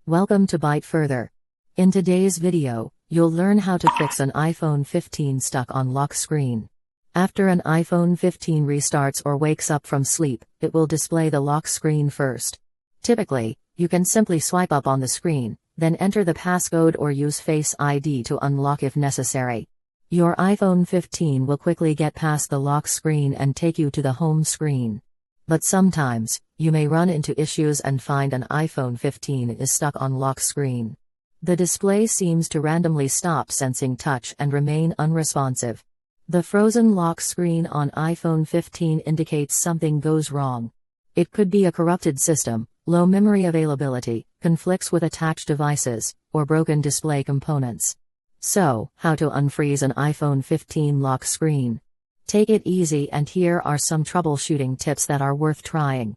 Welcome to ByteFurther. In today's video, you'll learn how to fix an iPhone 15 stuck on lock screen. After an iPhone 15 restarts or wakes up from sleep, it will display the lock screen first. Typically, you can simply swipe up on the screen, then enter the passcode or use Face ID to unlock if necessary. Your iPhone 15 will quickly get past the lock screen and take you to the home screen. But sometimes, you may run into issues and find an iPhone 15 is stuck on lock screen. The display seems to randomly stop sensing touch and remain unresponsive. The frozen lock screen on iPhone 15 indicates something goes wrong. It could be a corrupted system, low memory availability, conflicts with attached devices, or broken display components. So, how to unfreeze an iPhone 15 lock screen? Take it easy, and here are some troubleshooting tips that are worth trying.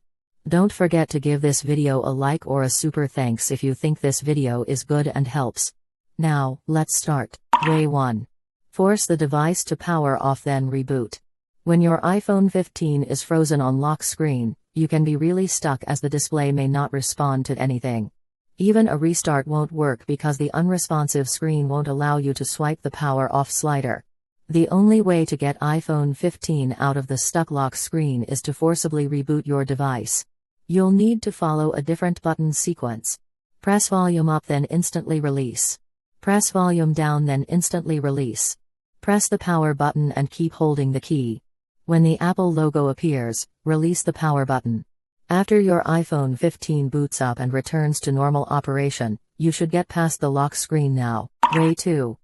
Don't forget to give this video a like or a super thanks if you think this video is good and helps. Now, let's start. Way 1. Force the device to power off, then reboot. When your iPhone 15 is frozen on lock screen, you can be really stuck as the display may not respond to anything. Even a restart won't work because the unresponsive screen won't allow you to swipe the power off slider. The only way to get iPhone 15 out of the stuck lock screen is to forcibly reboot your device. You'll need to follow a different button sequence. Press volume up, then instantly release. Press volume down, then instantly release. Press the power button and keep holding the key. When the Apple logo appears, release the power button. After your iPhone 15 boots up and returns to normal operation, you should get past the lock screen now. Way 2.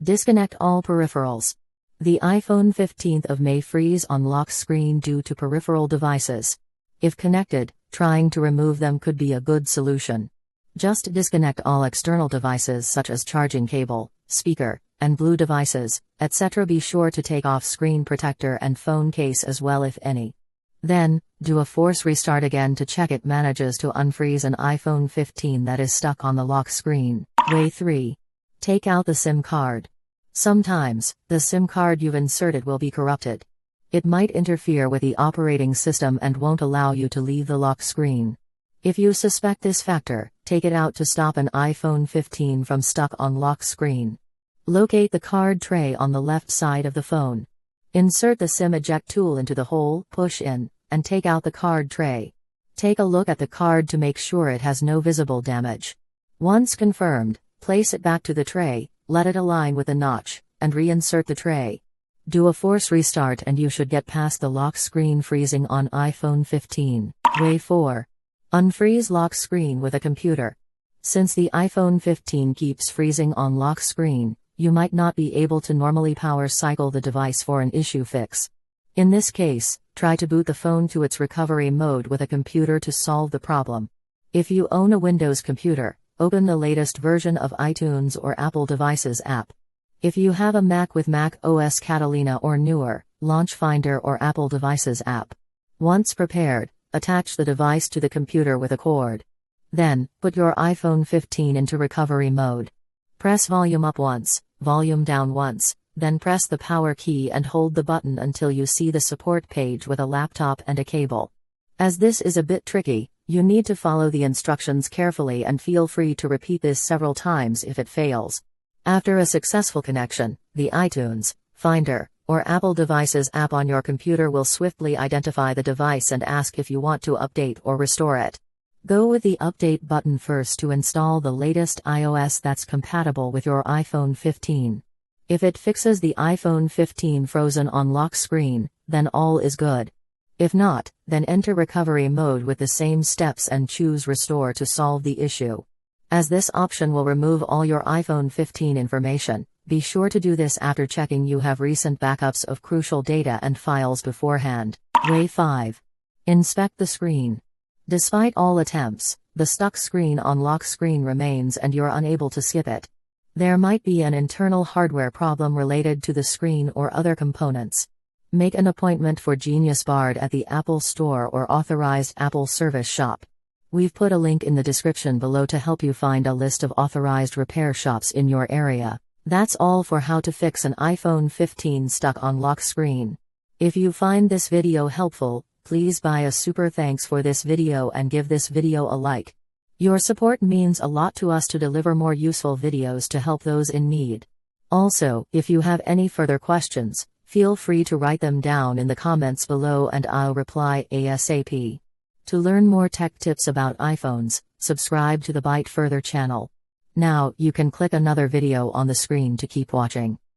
Disconnect all peripherals. The iPhone 15 may freeze on lock screen due to peripheral devices. If connected, trying to remove them could be a good solution. Just disconnect all external devices such as charging cable, speaker, and Blue devices, etc. Be sure to take off screen protector and phone case as well if any. Then, do a force restart again to check it manages to unfreeze an iPhone 15 that is stuck on the lock screen. Way 3. Take out the SIM card. Sometimes, the SIM card you've inserted will be corrupted. It might interfere with the operating system and won't allow you to leave the lock screen. If you suspect this factor, take it out to stop an iPhone 15 from stuck on lock screen. Locate the card tray on the left side of the phone. Insert the SIM eject tool into the hole, push in, and take out the card tray. Take a look at the card to make sure it has no visible damage. Once confirmed, place it back to the tray, let it align with the notch, and reinsert the tray. Do a force restart and you should get past the lock screen freezing on iPhone 15. Way 4. Unfreeze lock screen with a computer. Since the iPhone 15 keeps freezing on lock screen, you might not be able to normally power cycle the device for an issue fix. In this case, try to boot the phone to its recovery mode with a computer to solve the problem. If you own a Windows computer, open the latest version of iTunes or Apple devices app. If you have a Mac with Mac OS Catalina or newer, launch Finder or Apple devices app. Once prepared, attach the device to the computer with a cord. Then, put your iPhone 15 into recovery mode. Press volume up once, volume down once, then press the power key and hold the button until you see the support page with a laptop and a cable. As this is a bit tricky, you need to follow the instructions carefully and feel free to repeat this several times if it fails. After a successful connection, the iTunes, Finder, or Apple devices app on your computer will swiftly identify the device and ask if you want to update or restore it. Go with the update button first to install the latest iOS that's compatible with your iPhone 15. If it fixes the iPhone 15 frozen on lock screen, then all is good. If not, then enter recovery mode with the same steps and choose Restore to solve the issue. As this option will remove all your iPhone 15 information, be sure to do this after checking you have recent backups of crucial data and files beforehand. Way 5. Inspect the screen. Despite all attempts, the stuck screen on lock screen remains and you're unable to skip it. There might be an internal hardware problem related to the screen or other components. Make an appointment for Genius Bard at the Apple Store or authorized Apple service shop. We've put a link in the description below to help you find a list of authorized repair shops in your area. That's all for how to fix an iPhone 15 stuck on lock screen. If you find this video helpful, please buy a super thanks for this video and give this video a like. Your support means a lot to us to deliver more useful videos to help those in need. Also, if you have any further questions, feel free to write them down in the comments below and I'll reply ASAP. To learn more tech tips about iPhones, subscribe to the ByteFurther channel. Now, you can click another video on the screen to keep watching.